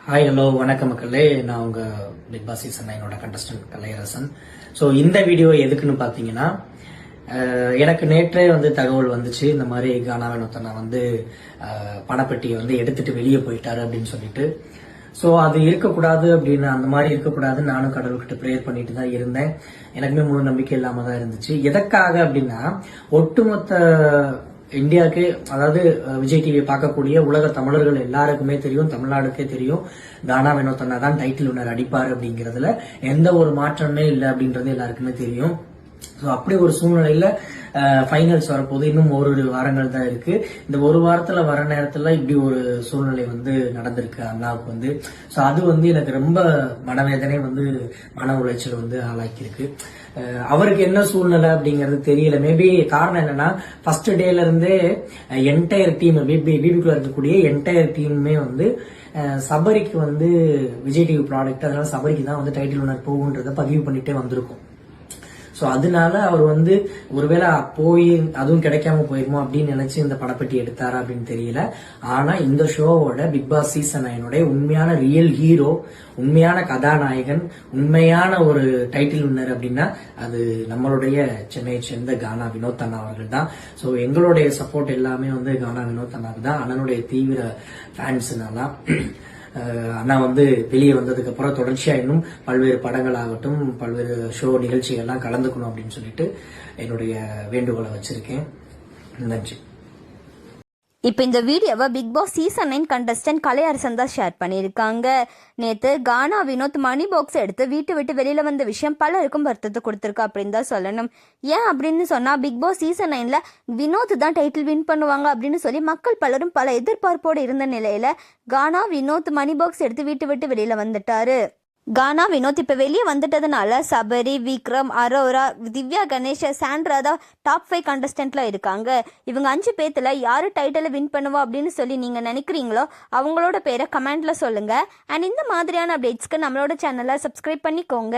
Hi hello வணக்கம் மக்களே. நான் உங்க Bigg Boss season 9 contestant Kalaiyarasan. So இந்த வீடியோ எதுக்குன்னு பார்த்தீங்கன்னா, எனக்கு நேற்றே தகவல் வந்துச்சு, இந்த மாதிரி கானாவின் ஒருத்தனை பணப்பெட்டியை எடுத்துட்டு வெளியே போயிட்டாரு அப்படின்னு சொல்லிட்டு. ஸோ அது இருக்கக்கூடாது அப்படின்னு, அந்த மாதிரி இருக்கக்கூடாதுன்னு நானும் கடவுள்கிட்ட ப்ரேயர் பண்ணிட்டு தான் இருந்தேன். எனக்குமே முழு நம்பிக்கை இல்லாம தான் இருந்துச்சு. எதற்காக அப்படின்னா, ஒட்டுமொத்த இந்தியாவுக்கு, அதாவது விஜய் டிவியை பார்க்கக்கூடிய உலக தமிழர்கள் எல்லாருக்குமே தெரியும், தமிழ்நாடுக்கே தெரியும், கானா வினோத்தனா தான் டைட்டில் வின்னர் அடிப்பாரு அப்படிங்கறதுல எந்த ஒரு மாற்றமே இல்லை அப்படின்றது எல்லாருக்குமே தெரியும். ஸோ அப்படி ஒரு சூழ்நிலையில ஃபைனல்ஸ் வரப்போது இன்னும் ஒரு வாரங்கள் தான் இருக்கு. இந்த ஒரு வாரத்துல வர நேரத்துல இப்படி ஒரு சூழ்நிலை நடந்திருக்கு அண்ணாவுக்கு. ஸோ அது எனக்கு ரொம்ப மனவேதனை, மன உளைச்சல் ஆளாக்கியிருக்கு. அவருக்கு என்ன சூழ்நிலை அப்படிங்கறது தெரியல. மேபி காரணம் என்னன்னா, ஃபர்ஸ்ட் டேல இருந்தே என்டையர் டீம், பிபிக்குள்ள இருக்கக்கூடிய என்டையர் டீமுமே சபரிக்கு விஜய் டிவி ப்ராடக்ட், அதனால சபரிக்கு தான் டைட்டில் வின்னர் போகுன்றத பதிவு பண்ணிட்டே வந்திருக்கும். ஸோ அதனால அவர் ஒருவேளை போய் அதுவும் கிடைக்காம போயிருமோ அப்படின்னு நினைச்சு இந்த படப்பெட்டி எடுத்தாரா அப்படின்னு தெரியல. ஆனா இந்த ஷோவோட பிக் பாஸ் சீசன் 9 உண்மையான ரியல் ஹீரோ, உண்மையான கதாநாயகன், உண்மையான ஒரு டைட்டில் வின்னர் அப்படின்னா அது நம்மளுடைய சென்னையை சேர்ந்த கானா வினோத் அண்ணா அவர்கள் தான். ஸோ எங்களுடைய சப்போர்ட் எல்லாமே கானா வினோத் அண்ணாவுக்கு தான். அண்ணனுடைய தீவிர ஃபேன்ஸ்னால அண்ணா வெளியே வந்ததுக்கு அப்புறம் தொடர்ச்சியா இன்னும் பல்வேறு படங்கள் ஆகட்டும், பல்வேறு ஷோ நிகழ்ச்சிகள்லாம் கலந்துக்கணும் அப்படின்னு சொல்லிட்டு என்னுடைய வேண்டுகோளை வச்சிருக்கேன். நன்றி. இப்போ இந்த வீடியோவை Bigg Boss season 9 contestant Kalaiyarasan தான் ஷேர் பண்ணியிருக்காங்க. நேற்று கானா வினோத் மணி பாக்ஸ் எடுத்து வீட்டு விட்டு வெளியில் வந்த விஷயம் பலருக்கும் வருத்தத்தை கொடுத்துருக்கு அப்படின்னு தான் சொல்லணும். ஏன் அப்படின்னு சொன்னால், பிக் பாஸ் சீசன் 9ல் வினோத் தான் டைட்டில் வின் பண்ணுவாங்க அப்படின்னு சொல்லி மக்கள் பலரும் பல எதிர்பார்ப்போடு இருந்த நிலையில் கானா வினோத் மணி பாக்ஸ் எடுத்து வீட்டு விட்டு வெளியில் வந்துட்டாரு. கானா வினோத் இப்போ வெளியே வந்துட்டதுனால சபரி, விக்ரம், அரோரா, திவ்யா கணேஷ், சாண்ட்ரா தான் டாப் 5 கண்டஸ்டன்ட்ல இருக்காங்க. இவங்க 5 பேத்துல யாரு டைட்டில் வின் பண்ணுவா அப்படின்னு சொல்லி நீங்க நினைக்கிறீங்களோ அவங்களோட பேரை கமெண்ட்ல சொல்லுங்க. அண்ட் இந்த மாதிரியான அப்டேட்ஸ்க்கு நம்மளோட சேனலை சப்ஸ்கிரைப் பண்ணிக்கோங்க.